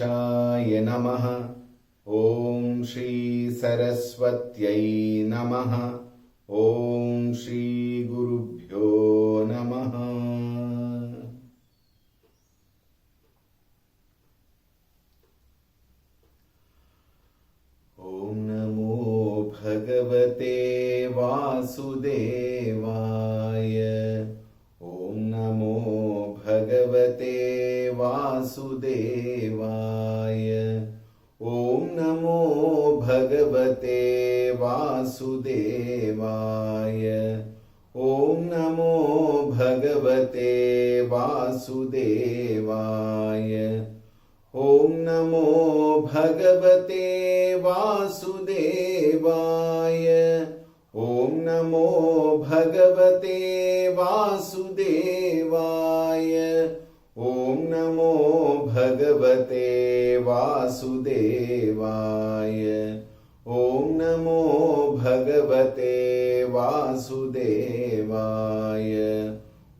गणेशाय नमः। ॐ श्री सरस्वत्यै नमः। ॐ श्री गुरुभ्यो नमः। ॐ नमो भगवते वासुदेवाय। ॐ नमो भगवते वासुदेवाय। ॐ नमो भगवते वासुदेवाय। ॐ नमो भगवते वासुदेवाय। ॐ नमो भगवते वासुदेवाय। ॐ नमो भगवते वासुदेवाय। ॐ नमो भगवते वासुदेवाय। ॐ नमो भगवते वासुदेवाय।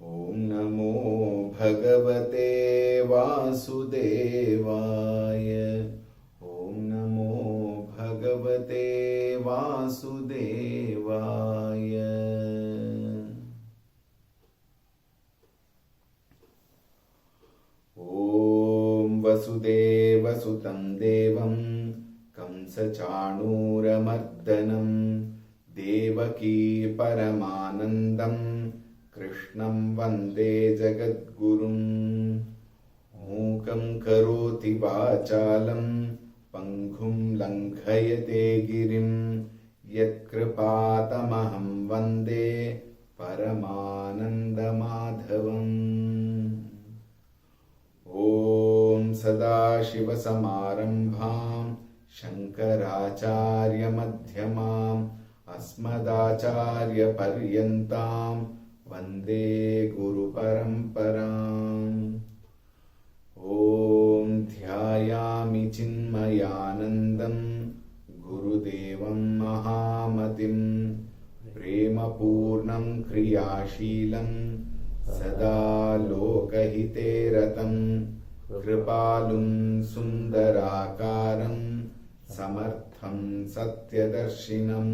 ॐ नमो भगवते वासुदेवाय। ॐ नमो भगवते वासुदेवाय। ॐ वसुदेवसुतं देवं कंसचाणूरमर्दनं देवकी परमानन्दं कृष्णं वन्दे जगद्गुरुम्। मूकं करोति वाचालं पङ्गुं लङ्घयते गिरिं यत्कृपातमहं वन्दे परमानन्दमाधवम्। ॐ सदाशिवसमारम्भां शङ्कराचार्यमध्यमाम् अस्मदाचार्यपर्यन्तां वन्दे गुरुपरम्पराम्। ॐ ध्यायामि चिन्मयानन्दं गुरुदेवं महामतिं प्रेमपूर्णं क्रियाशीलं सदा लोकहिते रतं कृपालुं सुन्दराकारं समर्थं सत्यदर्शिनं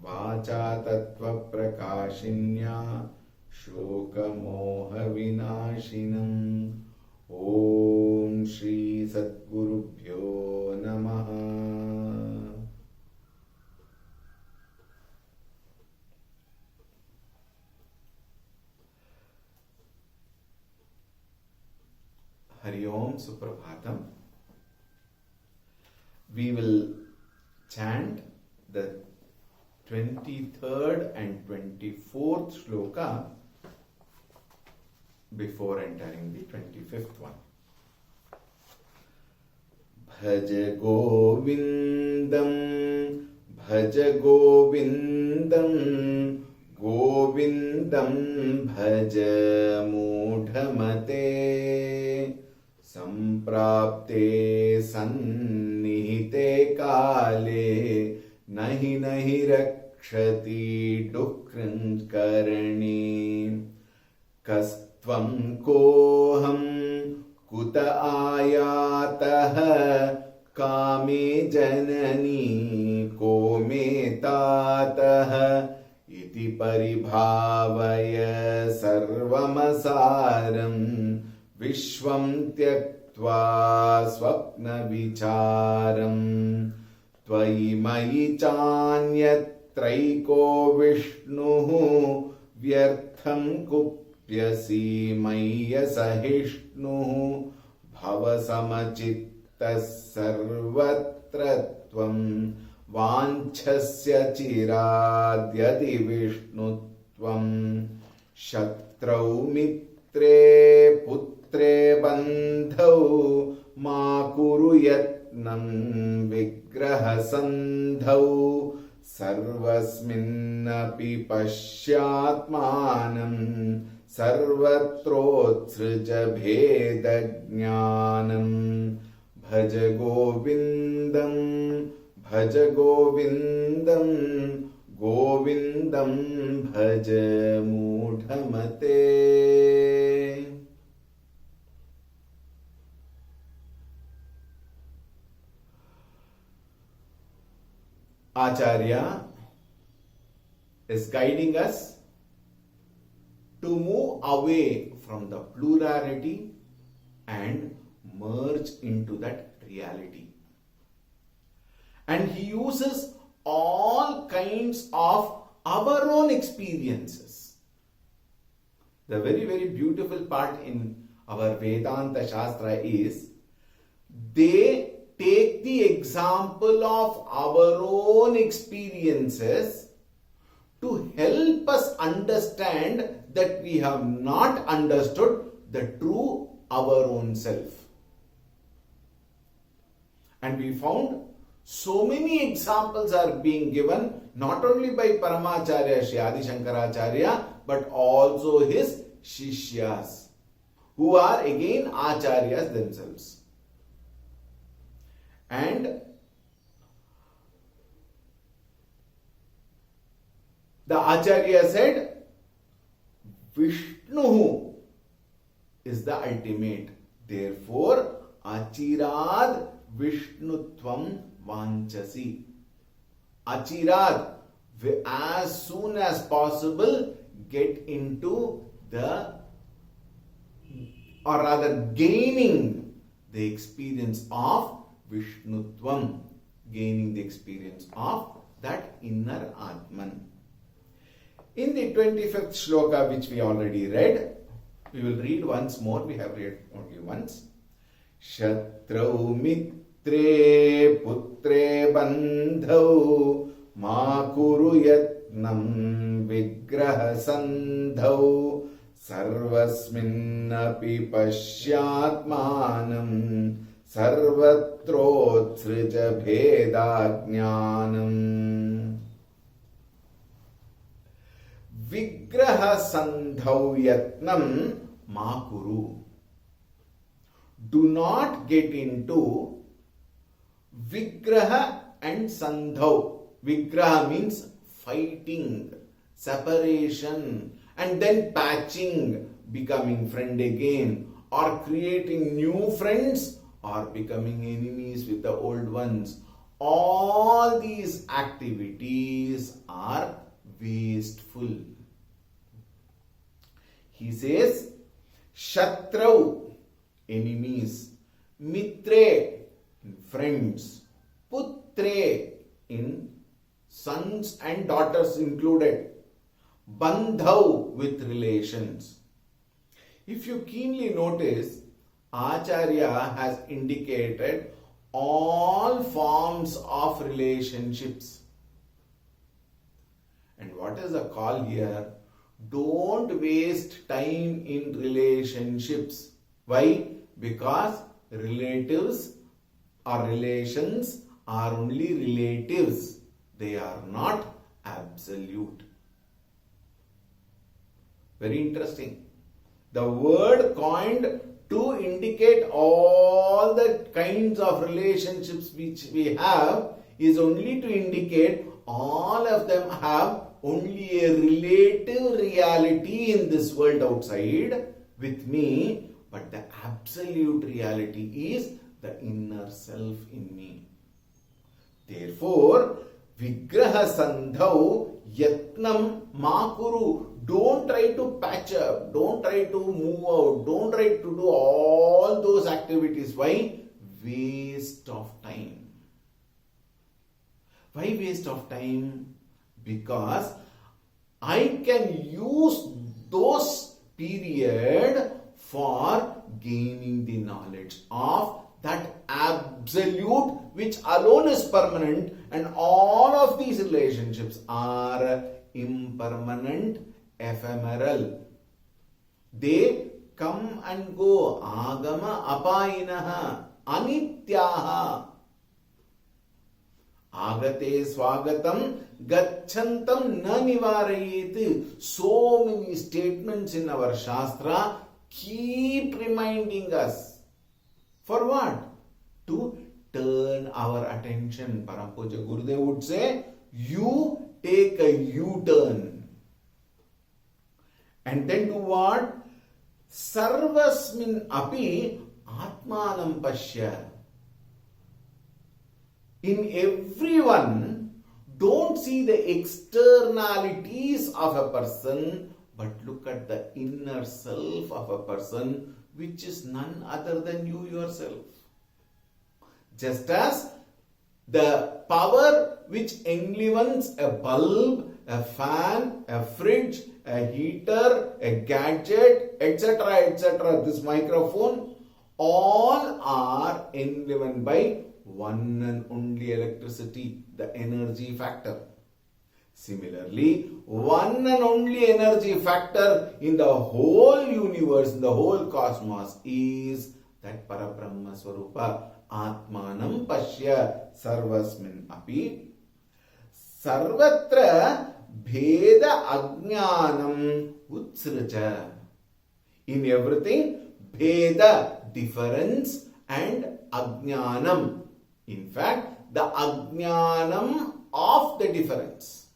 वाचा तत्त्वप्रकाशिन्या शोकमोहविनाशिनम्। ॐ श्री सद्गुरुभ्यो नमः। Hari Om Suprabhatam. We will chant the 23rd and 24th shloka before entering the 25th one. Bhaj Govindam, Bhaj Govindam, Govindam Bhaj Mudhamate, Samprapte Sannihite Kale, Nahi Nahi Rakshati Dukrankarani. Kastvam koham kuta ayatah kame janani ko me tatah iti paribhavaya sarvamasaram vishvam tyaktva swapna vicharam tvayi mayi chanyatraiko vishnuhu vyartham kupyasi maya sahisnuhu भवसमचित्तः सर्वत्रत्वं वाञ्छस्य चिराद्यदि विष्णुत्वं शत्रौ मित्रे पुत्रे बन्धौ मा कुरु यत्नं विग्रहसन्धौ सर्वस्मिन्नपि पश्यात्मानं सर्वत्रोत्सृज भेदज्ञानं भज गोविन्दं भज गोविन्दं गोविन्दं भज मूढमते। Acharya is guiding us to move away from the plurality and merge into that reality. And he uses all kinds of our own experiences. The very, very beautiful part in our Vedanta Shastra is they take the example of our own experiences to help us understand that we have not understood the true our own self. And we found so many examples are being given not only by Paramacharya Sri Adi Shankaracharya but also his Shishyas, who are again Acharyas themselves. And the Acharya said, Vishnu is the ultimate. Therefore, Achirad Vishnutvam Vanchasi. Achirad, as soon as possible, get into the, or rather gaining the experience of Vishnutvam, gaining the experience of that inner Atman. In the 25th shloka, which we already read, we will read once more. We have read only once. Shatrau mitre putre bandhau ma kuru yatnam vigraha sandhau sarvasminnapi pashyatmanam sarvatrotsrija bhedajnanam. Vigraha sandhau yatnam ma kuru. Do not get into Vigraha and Sandhau. Vigraha means fighting, separation, and then patching, becoming friend again, or creating new friends, or becoming enemies with the old ones. All these activities are wasteful. He says, Shatrau, enemies, Mitre, friends, Putre, in sons and daughters included, Bandhau, with relations. If you keenly notice, Acharya has indicated all forms of relationships. And what is the call here? Don't waste time in relationships. Why? Because relatives or relations are only relatives. They are not absolute. Very interesting. The word coined to indicate all the kinds of relationships which we have is only to indicate all of them have only a relative reality in this world outside with me, but the absolute reality is the inner self in me. Therefore, Vigraha Sandhau Yatnam Makuru. Don't try to patch up, don't try to move out, don't try to do all those activities. Why? Waste of time. Why waste of time? Because I can use those period for gaining the knowledge of that absolute which alone is permanent, and all of these relationships are impermanent, ephemeral. They come and go. Agama apayinaha anityaha. Agate swagatam gacchantam na nivarayet. So many statements in our Shastra keep reminding us. For what? To turn our attention. Parampuja Gurudev would say, you take a U-turn. And then do what? Sarvasmin api atmanam pashya. In everyone, don't see the externalities of a person, but look at the inner self of a person, which is none other than you yourself. Just as the power which enlivens a bulb, a fan, a fridge, a heater, a gadget, etc., this microphone, all are enlivened by one and only electricity, the energy factor. Similarly, one and only energy factor in the whole universe, in the whole cosmos, is that Parabrahma Swarupa, Atmanam Pashya Sarvasmin Api. Sarvatra Bheda Ajnanam Utsraja. In everything, Bheda, difference, and Ajnanam. In fact, the Ajnanam of the difference.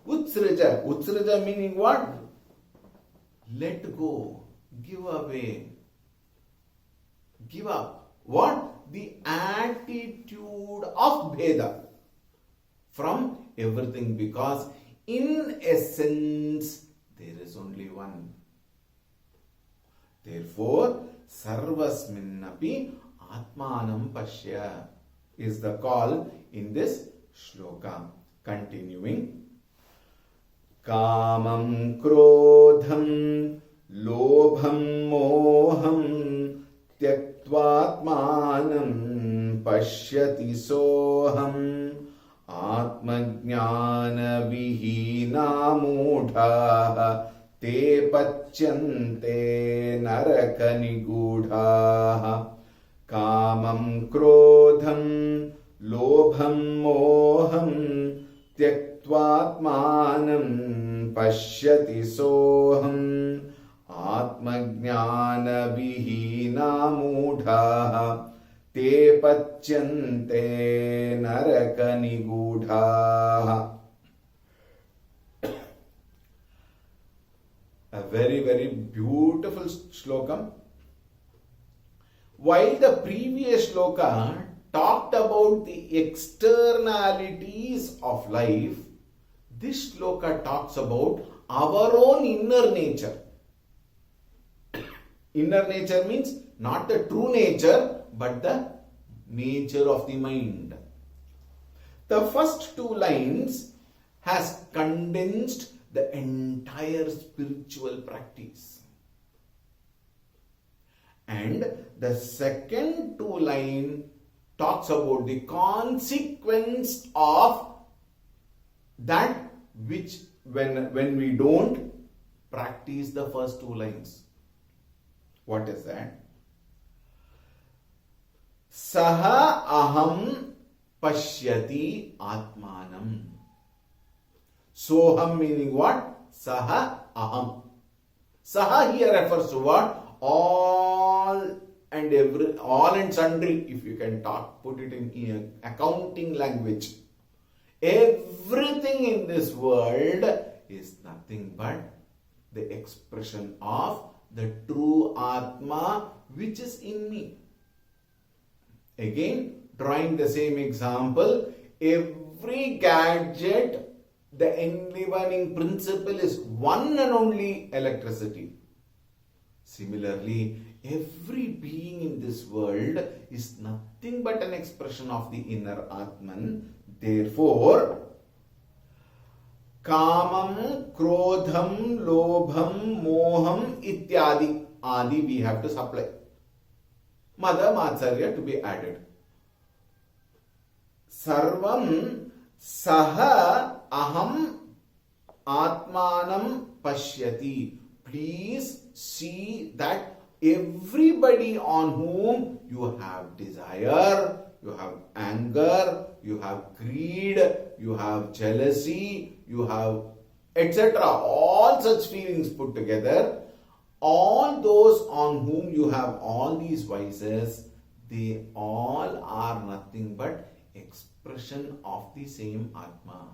Utsraja. Utsraja meaning what? Let go. Give away. Give up. What? The attitude of Bheda from everything, because in essence there is only one. Therefore, Sarvasminnapi Atmanam Pashya is the call in this shloka. Continuing. Kamam krodham lobham moham tyaktvatmanam pashyati soham atmajnana vihina mudha te pachyante narakanigudha. Kamam krodham lobham moham Tyaktvatmanam pashyati soham atmajnana vihina mudha te pachyante narakanigudha. A very, very beautiful slokam. While the previous shloka talked about the externalities of life, this shloka talks about our own inner nature. Inner nature means not the true nature, but the nature of the mind. The first two lines has condensed the entire spiritual practice. And the second two lines talks about the consequence of that which when we don't practice the first two lines. What is that? Saha aham pashyati atmanam. Soham meaning what? Saha aham. Saha here refers to what? All and sundry, if you can put it in accounting language. Everything in this world is nothing but the expression of the true Atma which is in me. Again, drawing the same example, every gadget, the enlivening principle is one and only electricity. Similarly, every being in this world is nothing but an expression of the inner Atman. Therefore, Kamam, Krodham, Lobham, Moham, Ityadi. Adi we have to supply. Mother Matsarya to be added. Sarvam Saha Aham Atmanam Pashyati. Please see that everybody on whom you have desire, you have anger, you have greed, you have jealousy, you have etc. All such feelings put together, all those on whom you have all these vices, they all are nothing but expression of the same Atma.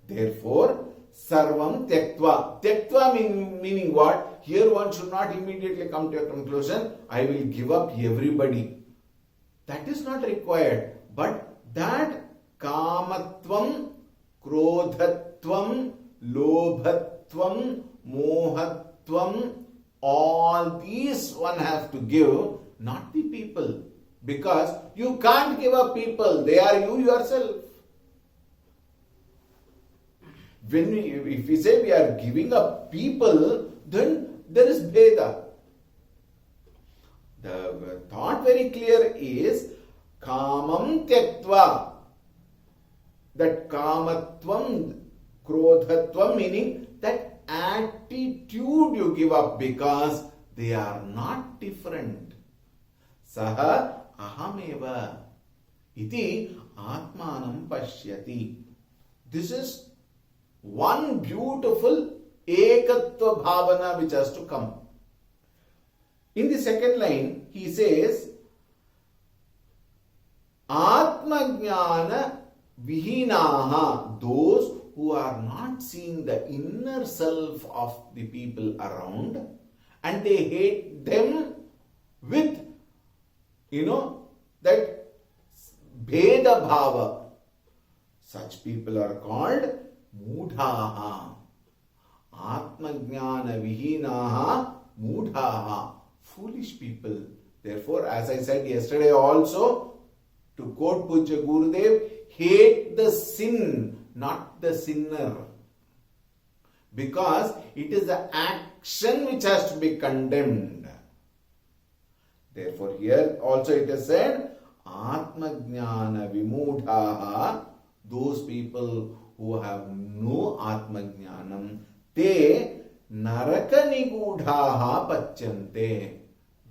Therefore, Sarvam Tyaktva. Tyaktva meaning what? Here one should not immediately come to a conclusion, I will give up everybody. That is not required. But that kamatvam, krodhatvam, lobhatvam, mohatvam, all these one has to give, not the people. Because you can't give up people, they are you yourself. If we say we are giving up people, then there is Bheda. The thought very clear is Kamam Tyaktva. That Kamatvam, Krodhatvam, meaning that attitude you give up because they are not different. Saha ahameva iti atmanam pashyati. This is one beautiful ekatva bhavana which has to come. In the second line, he says, Atma Jnana Vihinaha, those who are not seeing the inner self of the people around and they hate them with, that Bheda Bhava. Such people are called Mudhaha. Atma Jnana Vihinaha Mudhaha. Foolish people. Therefore, as I said yesterday also, to quote Pujya Gurudev, hate the sin, not the sinner. Because it is the action which has to be condemned. Therefore, here also it is said, Atma Jnana Vimudhaha, those people who have no Atma Jnanam, te Naraka Nigudhaha Pachyante.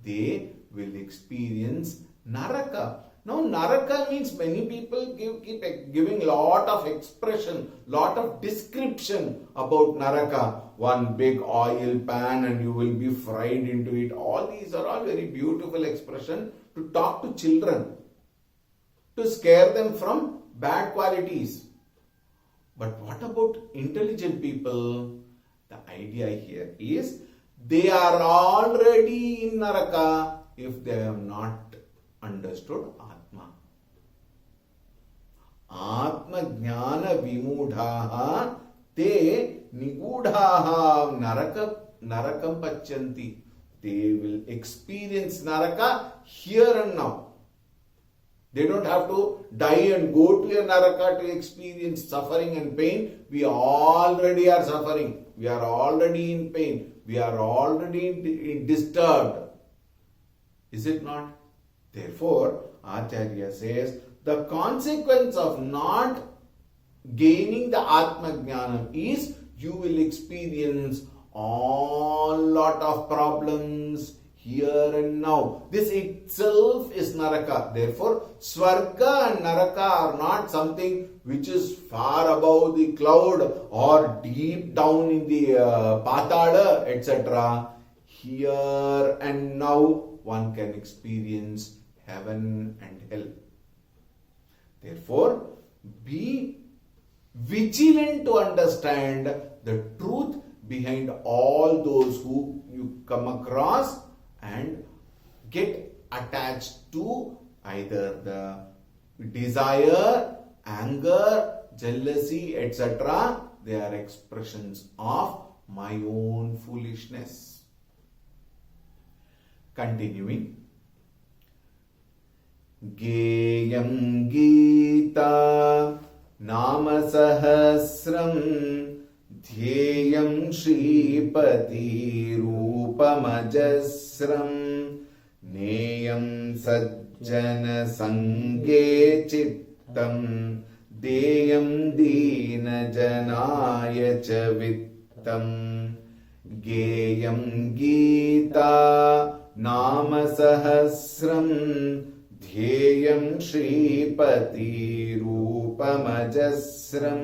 They will experience Naraka. Now, Naraka means many people keep giving lot of expression, lot of description about Naraka. One big oil pan and you will be fried into it. All these are all very beautiful expression to talk to children, to scare them from bad qualities. But what about intelligent people? The idea here is they are already in Naraka if they have not understood Atma. Atma Jnana Vimudhaha te Nigudhaha Narakam Pacyanti. They will experience Naraka here and now. They don't have to die and go to a Naraka to experience suffering and pain. We already are suffering. We are already in pain. We are already disturbed. Is it not? Therefore, Acharya says, the consequence of not gaining the Atma Jnanam is you will experience all lot of problems here and now. This itself is Naraka. Therefore, Swarga and Naraka are not something which is far above the cloud or deep down in the Patala, etc. Here and now one can experience heaven and hell. Therefore, be vigilant to understand the truth behind all those who you come across and get attached to either the desire, anger, jealousy, etc. They are expressions of my own foolishness. Continuing. Geyam Gita Nama Sahasram Dhyeyam Shripati Rupamajasram Neyam Sajjana Sange Chittam Deyam Dina Janaya Chavittam Geyam Gita Nama Sahasram Dhyeyam Shripati Rupamajasram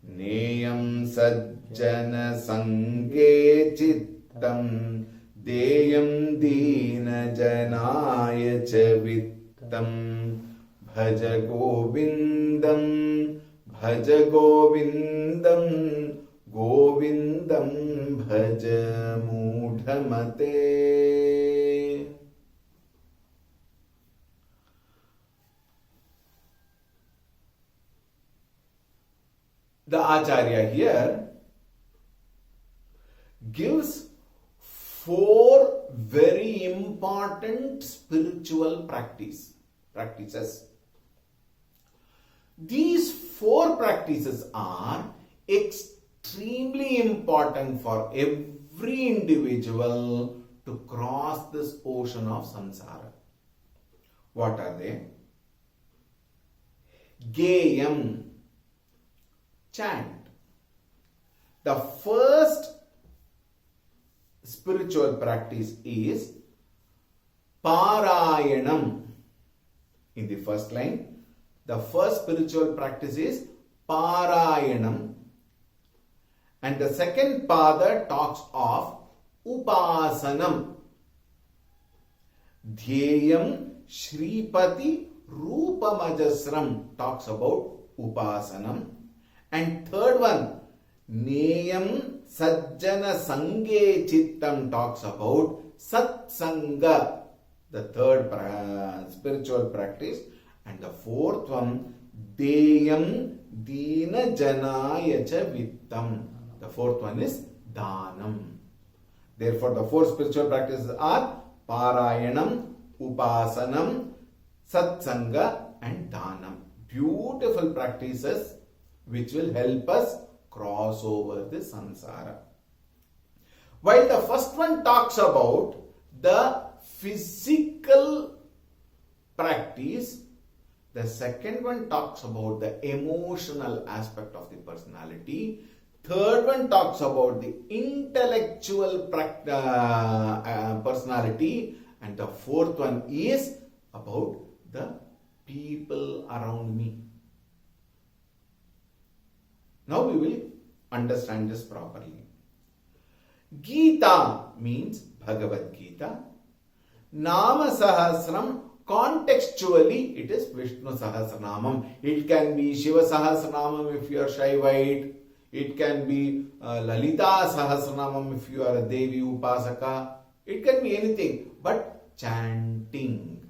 Neyam Sajjana Sange Chittam Deyam Dina Janaya Chavittam Bhaja Govindam Bhaja Govindam Govindam Bhaja Mudhamate. The Acharya here gives 4 very important spiritual practices. These 4 practices are extremely important for every individual to cross this ocean of samsara. What are they? Geyam, chant. The first spiritual practice is Parayanam. In the first line, the first spiritual practice is Parayanam. And the second pada talks of Upasanam. Dhyeyam Shripati Rupamajasram talks about Upasanam. And third one, Neyam Sajjana Sange Chittam talks about Satsanga, the third spiritual practice. And the fourth one, Deyam Dina Janayacha Vittam. The fourth one is Dhanam. Therefore, the 4 spiritual practices are Parayanam, Upasanam, Satsanga and Dhanam. Beautiful practices which will help us cross over the samsara. While the first one talks about the physical practice, the second one talks about the emotional aspect of the personality. Third one talks about the intellectual personality. And the fourth one is about the people around me. Now we will understand this properly. Gita means Bhagavad Gita. Nama Sahasram, contextually it is Vishnu Sahasranamam. It can be Shiva Sahasranamam if you are Shaivite. It can be Lalita Sahasranamam if you are a Devi Upasaka. It can be anything, but chanting.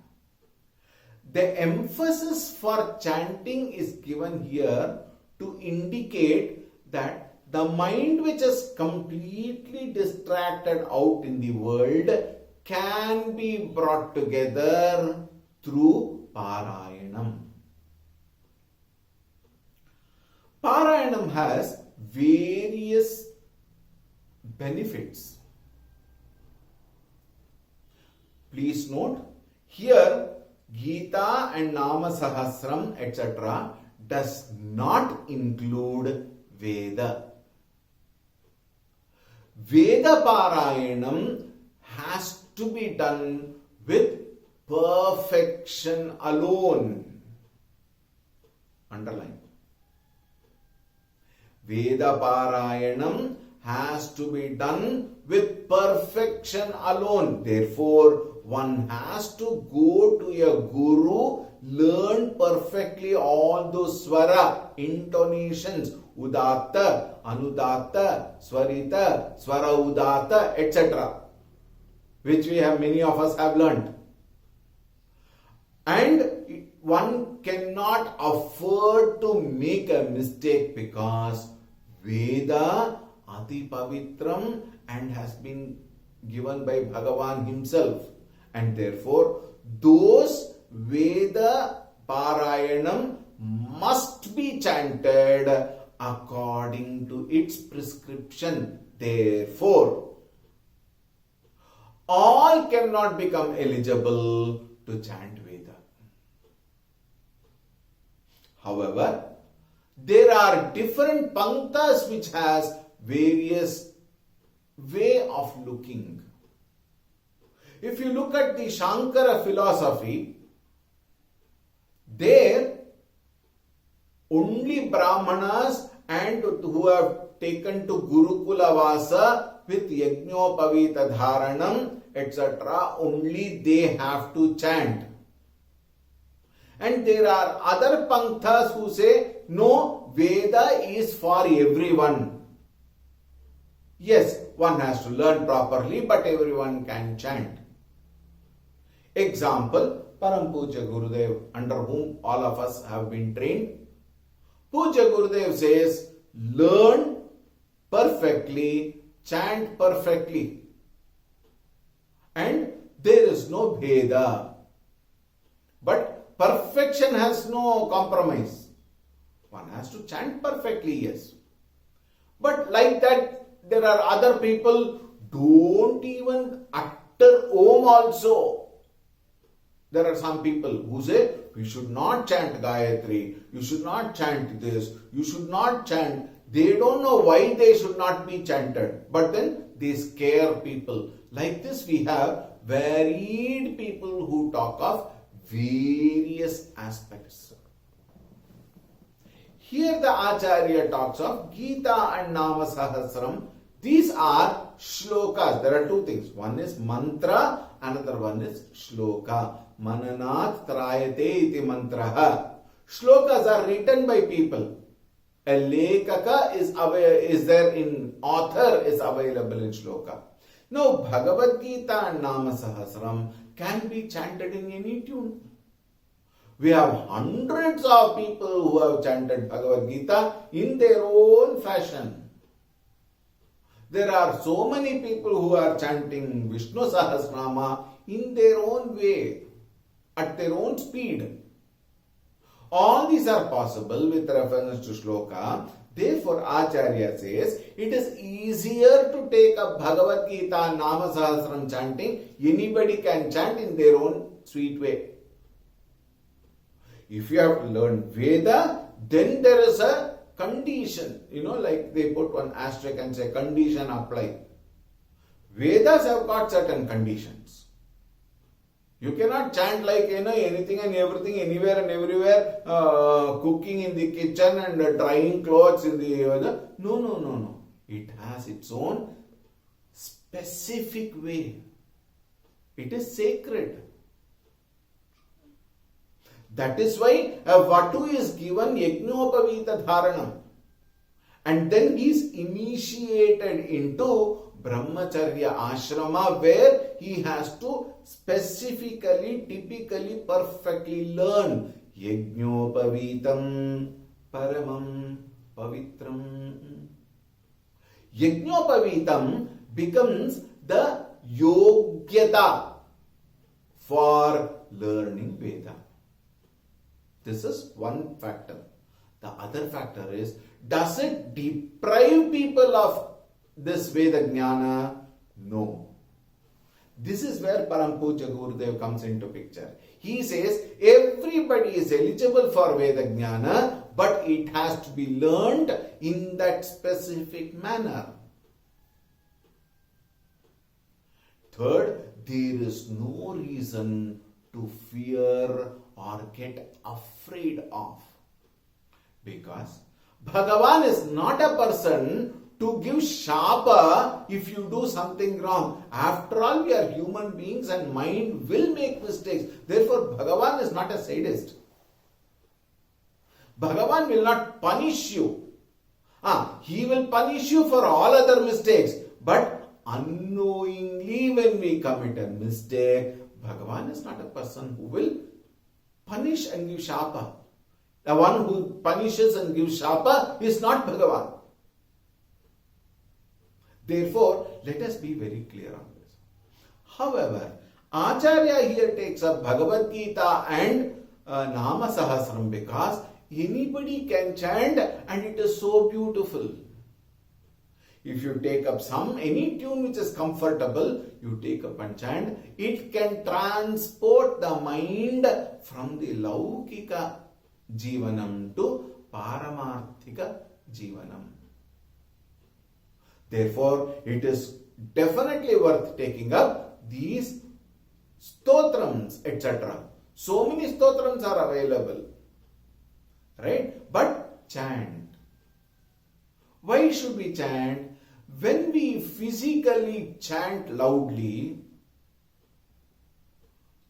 The emphasis for chanting is given here to indicate that the mind which is completely distracted out in the world can be brought together through Parayanam. Parayanam has various benefits. Please note, here Gita and Nama Sahasram etc. does not include Veda. Veda Parayanam has to be done with perfection alone. Underline. Veda Parayanam has to be done with perfection alone. Therefore, one has to go to a guru, learn perfectly all those swara, intonations, udatta, anudatta, swarita, swara udatta, etc. which many of us have learned. And one cannot afford to make a mistake because Veda Ati Pavitram and has been given by Bhagavan himself. And therefore, those Veda Parayanam must be chanted according to its prescription. Therefore, all cannot become eligible to chant Veda. However, there are different panktas which has various way of looking. If you look at the Shankara philosophy, there only Brahmanas and who have taken to Gurukula Vasa with Yajnopavita Dharanam etc. only they have to chant. And there are other pankthas who say, no, Veda is for everyone. Yes, one has to learn properly, but everyone can chant. Example, Param Puja Gurudev, under whom all of us have been trained. Puja Gurudev says learn perfectly, chant perfectly. And there is no bheda. But perfection has no compromise. One has to chant perfectly, yes. But like that, there are other people don't even utter Om also. There are some people who say, we should not chant Gayatri, you should not chant this, you should not chant. They don't know why they should not be chanted. But then they scare people. Like this we have varied people who talk of various aspects. Here the Acharya talks of Gita and Nama Sahasram. These are shlokas. There are two things. One is mantra, another one is shloka. Mananat trayate iti mantraha. Shlokas are written by people. A lekaka is there in author is available in shloka. Now Bhagavad Gita and Nama Sahasram can be chanted in any tune. We have hundreds of people who have chanted Bhagavad Gita in their own fashion. There are so many people who are chanting Vishnu Sahasranama in their own way, at their own speed. All these are possible with reference to shloka. Therefore, Acharya says, it is easier to take up Bhagavad Gita Nama Sahasram chanting. Anybody can chant in their own sweet way. If you have to learn Veda, then there is a condition. Like they put one asterisk and say condition apply. Vedas have got certain conditions. You cannot chant like anything and everything, anywhere and everywhere, cooking in the kitchen and drying clothes in the... No. It has its own specific way. It is sacred. That is why a Vatu is given Yajnopavita Dharanam. And then he is initiated into Brahmacharya Ashrama, where he has to specifically, typically, perfectly learn Yajnopavitam Paramam Pavitram. Yajnopavitam becomes the Yogyata for learning Veda. This is one factor. The other factor is, does it deprive people of this Veda Jnana? No. This is where Param Pujya Gurudev comes into picture. He says, everybody is eligible for Veda Jnana, but it has to be learned in that specific manner. Third, there is no reason to fear or get afraid of. Because Bhagavan is not a person to give shapa if you do something wrong. After all, we are human beings and mind will make mistakes. Therefore, Bhagavan is not a sadist. Bhagavan will not punish you. He will punish you for all other mistakes. But unknowingly when we commit a mistake, Bhagavan is not a person who will punish and give shapa. The one who punishes and gives shapa is not Bhagavan. Therefore, let us be very clear on this. However, Acharya here takes up Bhagavad Gita and Nama Sahasram because anybody can chant and it is so beautiful. If you take up any tune which is comfortable, you take up and chant, it can transport the mind from the Laukika Jivanam to Paramarthika Jivanam. Therefore, it is definitely worth taking up these stotrams, etc. So many stotrams are available. Right? But chant. Why should we chant? When we physically chant loudly,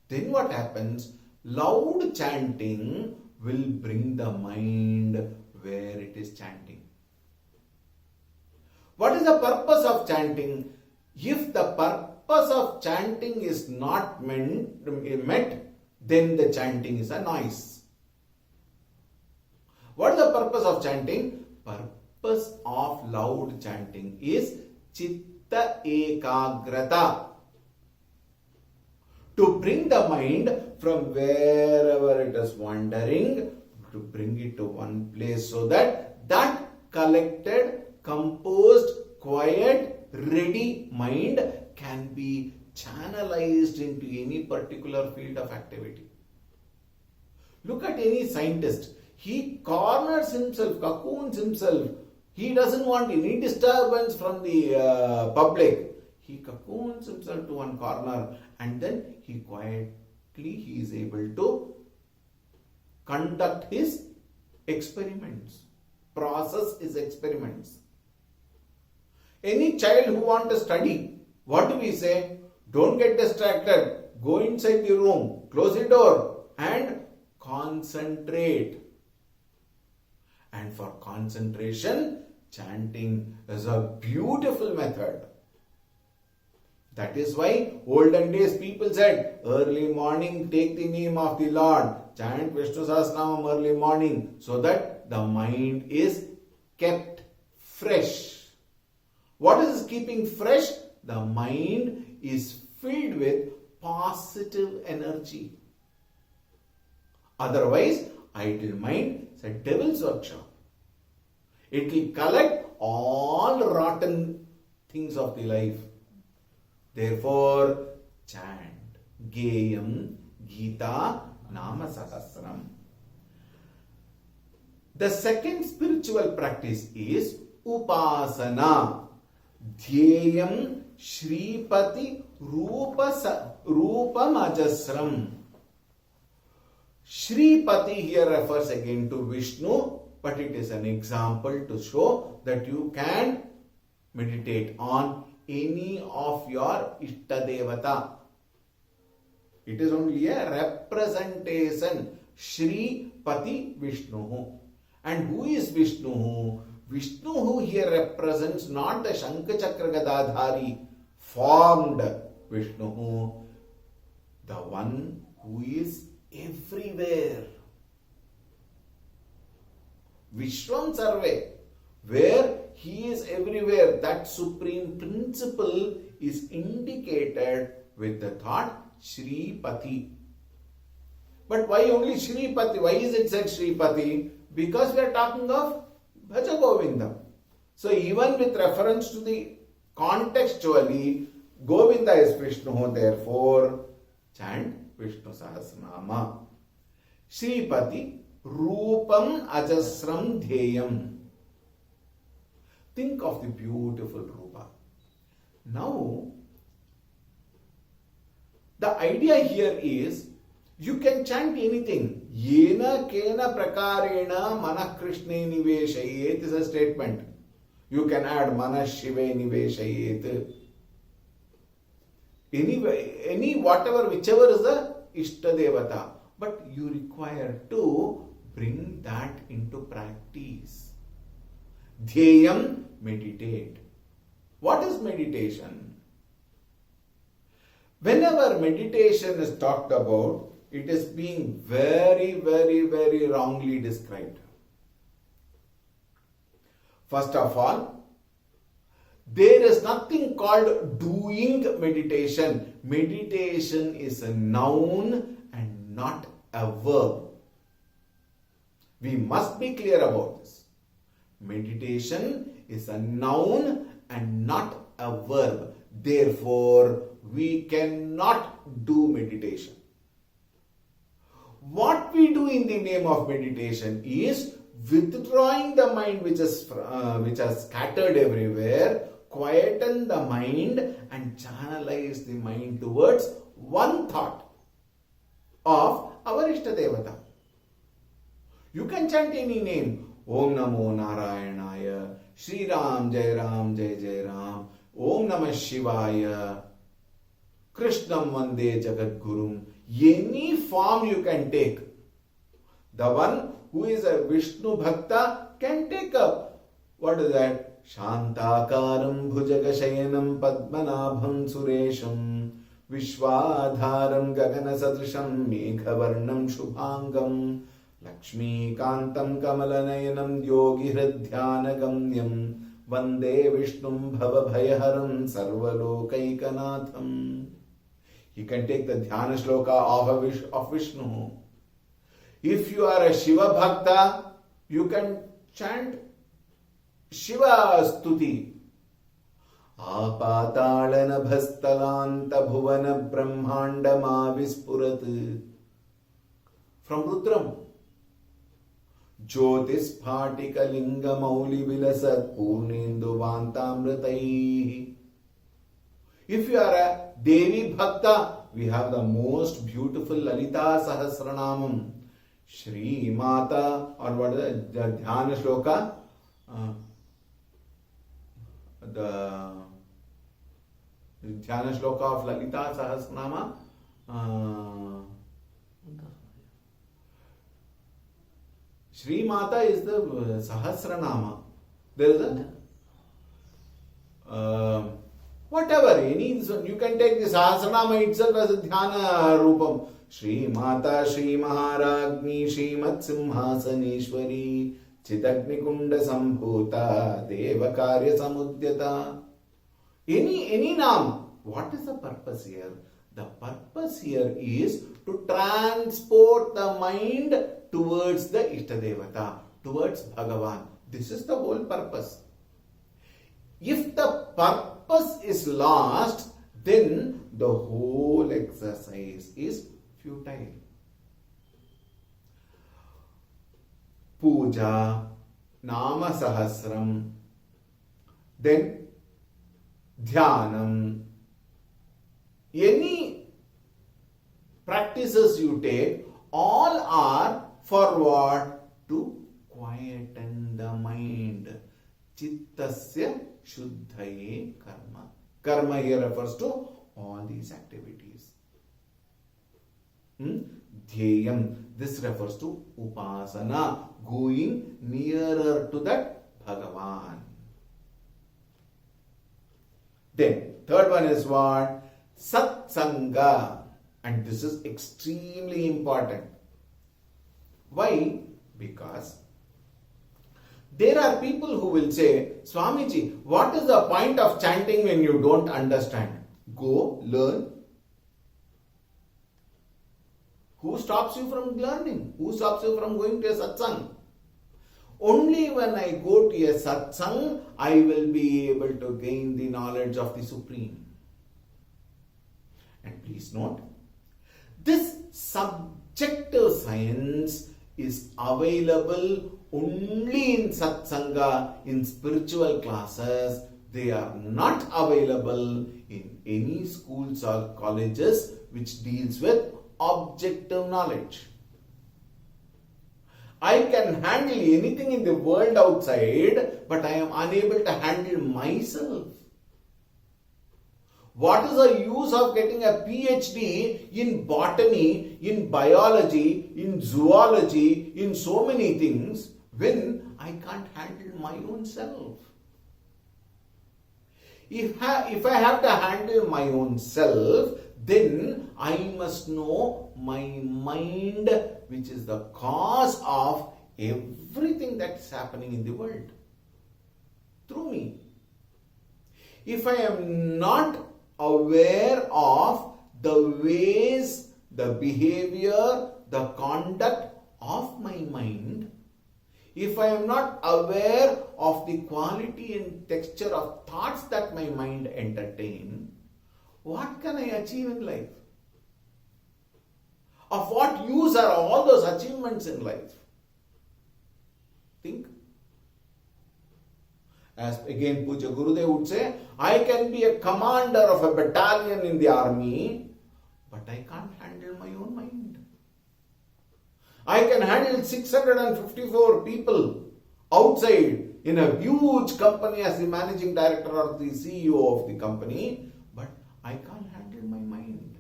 then what happens? Loud chanting will bring the mind where it is chanting. What is the purpose of chanting? If the purpose of chanting is not met, then the chanting is a noise. What is the purpose of chanting? purpose of loud chanting is chitta ekagrata. To bring the mind from wherever it is wandering, to bring it to one place so that that collected, composed, quiet, ready mind can be channelized into any particular field of activity. Look at any scientist. He corners himself, cocoons himself. He doesn't want any disturbance from the public. He cocoons himself to one corner and then he is able to conduct his experiments, process his experiments. Any child who wants to study, what do we say? Don't get distracted. Go inside the room, close the door and concentrate. And for concentration, chanting is a beautiful method. That is why olden days people said, early morning take the name of the Lord, chant Vishnu Sahasranamam early morning, so that the mind is kept fresh. What is keeping fresh? The mind is filled with positive energy. Otherwise, idle mind is a devil's workshop. It will collect all rotten things of the life. Therefore, chant Geyam Gita Nama Sahasram. The second spiritual practice is Upasana. Dhyeyam Shripati Rupamajasram. Shripati here refers again to Vishnu, but it is an example to show that you can meditate on any of your Ishtadevata. It is only a representation. Shripati Vishnu. And who is Vishnu? Vishnu here represents not the Shankachakra Gadadhari formed Vishnu, the one who is everywhere. Vishwam Sarve, where he is everywhere. That supreme principle is indicated with the thought Shripati. But why only Shripati? Why is it said Shripati? Because we are talking of Bhaja Govindam. So even with reference to the contextually, Govinda is Vishnu, therefore chant Vishnu Sahasranama. Shripati Rupam Ajasram Dhyeyam. Think of the beautiful Rupa. Now, the idea here is you can chant anything. Yena kena prakarena manah krishne niveshayet is a statement. You can add manah shive niveshayet. Any whatever, whichever is the Ishtadevata. But you require to bring that into practice. Dhyeyam, meditate. What is meditation? Whenever meditation is talked about, it is being very, very, very wrongly described. First of all, there is nothing called doing meditation. Meditation is a noun and not a verb. We must be clear about this. Meditation is a noun and not a verb. Therefore, we cannot do meditation. What we do in the name of meditation is withdrawing the mind which is scattered everywhere, quieten the mind and channelize the mind towards one thought of our Ishtadevata. You can chant any name. Om Namo Narayanaya, Shri Ram Jai Ram Jai Jai Ram, Om Namah Shivaya, Krishnam Vande Jagat Gurum. Any form you can take. The one who is a Vishnu Bhakta can take up. What is that? Shantakaram Bhujagashayanam Padmanabham Suresham Vishwadharam Gagana Sadrisham Meghavarnam Shubhangam Lakshmikantam Kamalanayanam Yogi Hriddhyanagамyam Vande Vishnum Bhavabhayaharam Sarvalokaikanaatham. You can take the Dhyana Shloka of Vishnu. If you are a Shiva Bhakta, you can chant Shiva Stuti. Apatalana Bhastalanta Bhuvana Brahmandama Vispurat. From Rudram. Jyotis Phatika Linga Mauli Vilasat Purnendu Vantamritai. If you are a Devi Bhakta, we have the most beautiful Lalita Sahasranamam. Shri Mata, or what is the Dhyana Shloka? The Dhyana Shloka of Lalita Sahasranama. Shri Mata is the Sahasranama. There is a whatever, you can take the Sahasranama itself as a Dhyana Rupam. Shri Mata Shri Maharagni Shri Matsimhasaneshwari Chitagni Kunda Sambhuta Devakarya Samudyata. Any naam. What is the purpose here? The purpose here is to transport the mind towards the Ishtadevata, towards Bhagavan. This is the whole purpose. If the purpose is lost, then the whole exercise is futile. Puja, Nama Sahasram, then Dhyanam. Any practices you take, all are for what? To quieten the mind. Chittasya Shuddhaye Karma. Karma here refers to all these activities. Dhyayam. This refers to Upasana. Going nearer to that Bhagavan. Then, third one is what? Satsanga. And this is extremely important. Why? Because there are people who will say, Swamiji, what is the point of chanting when you don't understand? Go learn. Who stops you from learning? Who stops you from going to a satsang? Only when I go to a satsang, I will be able to gain the knowledge of the Supreme. And please note, this subjective science is available only in satsanga, in spiritual classes. They are not available in any schools or colleges which deals with objective knowledge. I can handle anything in the world outside, but I am unable to handle myself. What is the use of getting a PhD in botany, in biology, in zoology, in so many things, when I can't handle my own self? If I have to handle my own self, then I must know my mind, which is the cause of everything that's happening in the world, through me. If I am not aware of the ways, the behavior, the conduct of my mind, if I am not aware of the quality and texture of thoughts that my mind entertain, what can I achieve in life? Of what use are all those achievements in life? Think. As again Puja Gurudev would say, I can be a commander of a battalion in the army, but I can't handle my own mind. I can handle 654 people outside in a huge company as the managing director or the CEO of the company, but I can't handle my mind.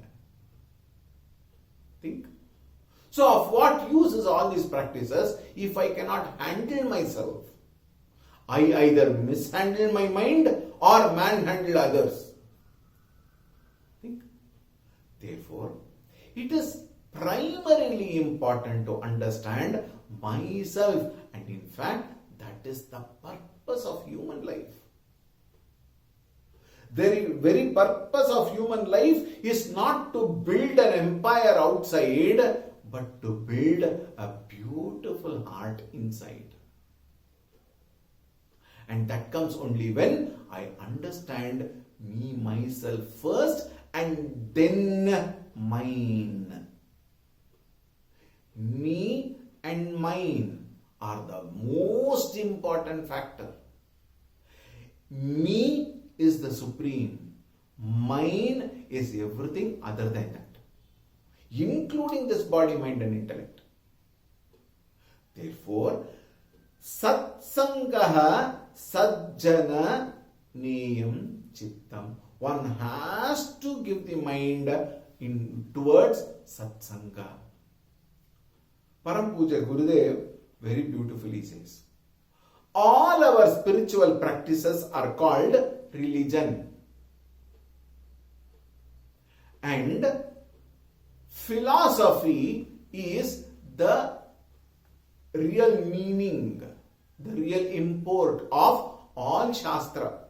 Think. So of what use is all these practices if I cannot handle myself? I either mishandle my mind or manhandle others. Think. Therefore, it is primarily important to understand myself, and in fact, that is the purpose of human life. The very purpose of human life is not to build an empire outside, but to build a beautiful heart inside. And that comes only when I understand me, myself first, and then mine. Me and mine are the most important factor. Me is the supreme. Mine is everything other than that, including this body, mind and intellect. Therefore, satsangaha sajjana neyam chittam. One has to give the mind towards satsanga. Param Puja Gurudev very beautifully says, all our spiritual practices are called religion. And philosophy is the real meaning, the real import of all Shastra.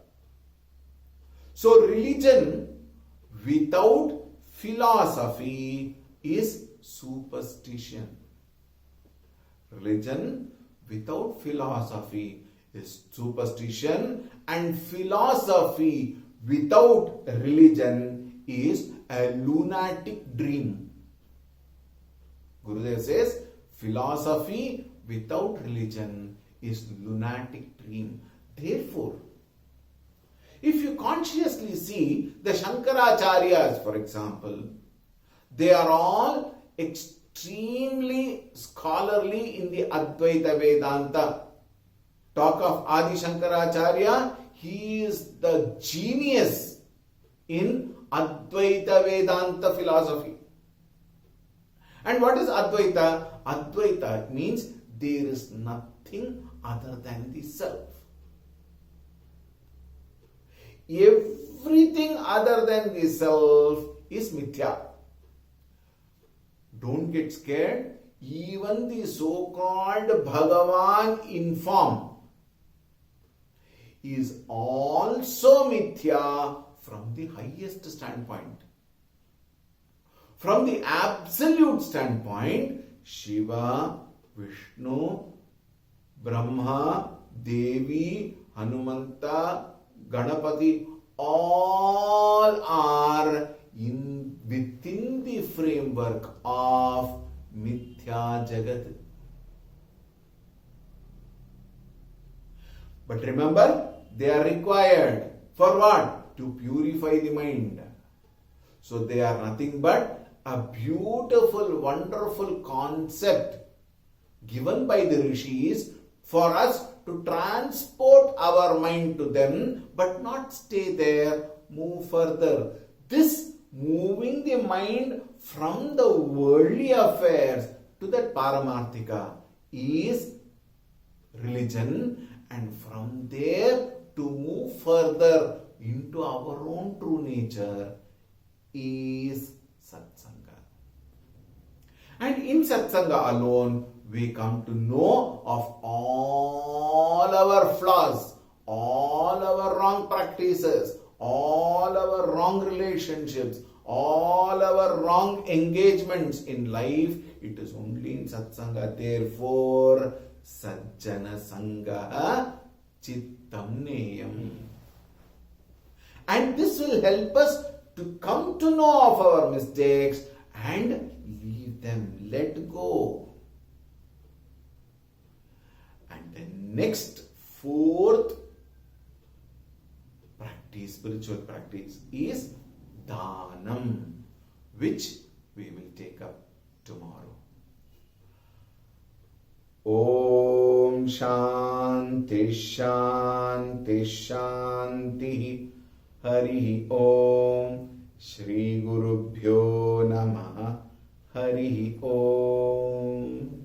So religion without philosophy is superstition. Religion without philosophy is superstition, and philosophy without religion is a lunatic dream. Gurudev says, philosophy without religion is lunatic dream. Therefore, if you consciously see the Shankaracharyas, for example, they are all extremely scholarly in the Advaita Vedanta. Talk of Adi Shankaracharya, he is the genius in Advaita Vedanta philosophy. And what is Advaita? Advaita means there is nothing other than the self. Everything other than the self is mithya. Don't get scared. Even the so-called Bhagavan in form is also mithya from the highest standpoint. From the absolute standpoint, Shiva, Vishnu, Brahma, Devi, Hanumanta, Ganapati, all are within the framework of Mithya Jagat. But remember, they are required for what? To purify the mind. So they are nothing but a beautiful, wonderful concept given by the rishis for us to transport our mind to them, but not stay there, move further. This moving the mind from the worldly affairs to that Paramarthika is religion, and from there to move further into our own true nature is Satsanga. And in Satsanga alone, we come to know of all our flaws, all our wrong practices, all our wrong relationships, all our wrong engagements in life. It is only in Satsanga. Therefore, Sajjana Sangha Chittam Neyam. And this will help us to come to know of our mistakes and leave them, let go. And the next fourth practice, spiritual practice, is Dhanam, which we will take up tomorrow. Om Shanti Shanti Shanti. Hari Om. Shri Gurubhyo Namaha. Hari Om.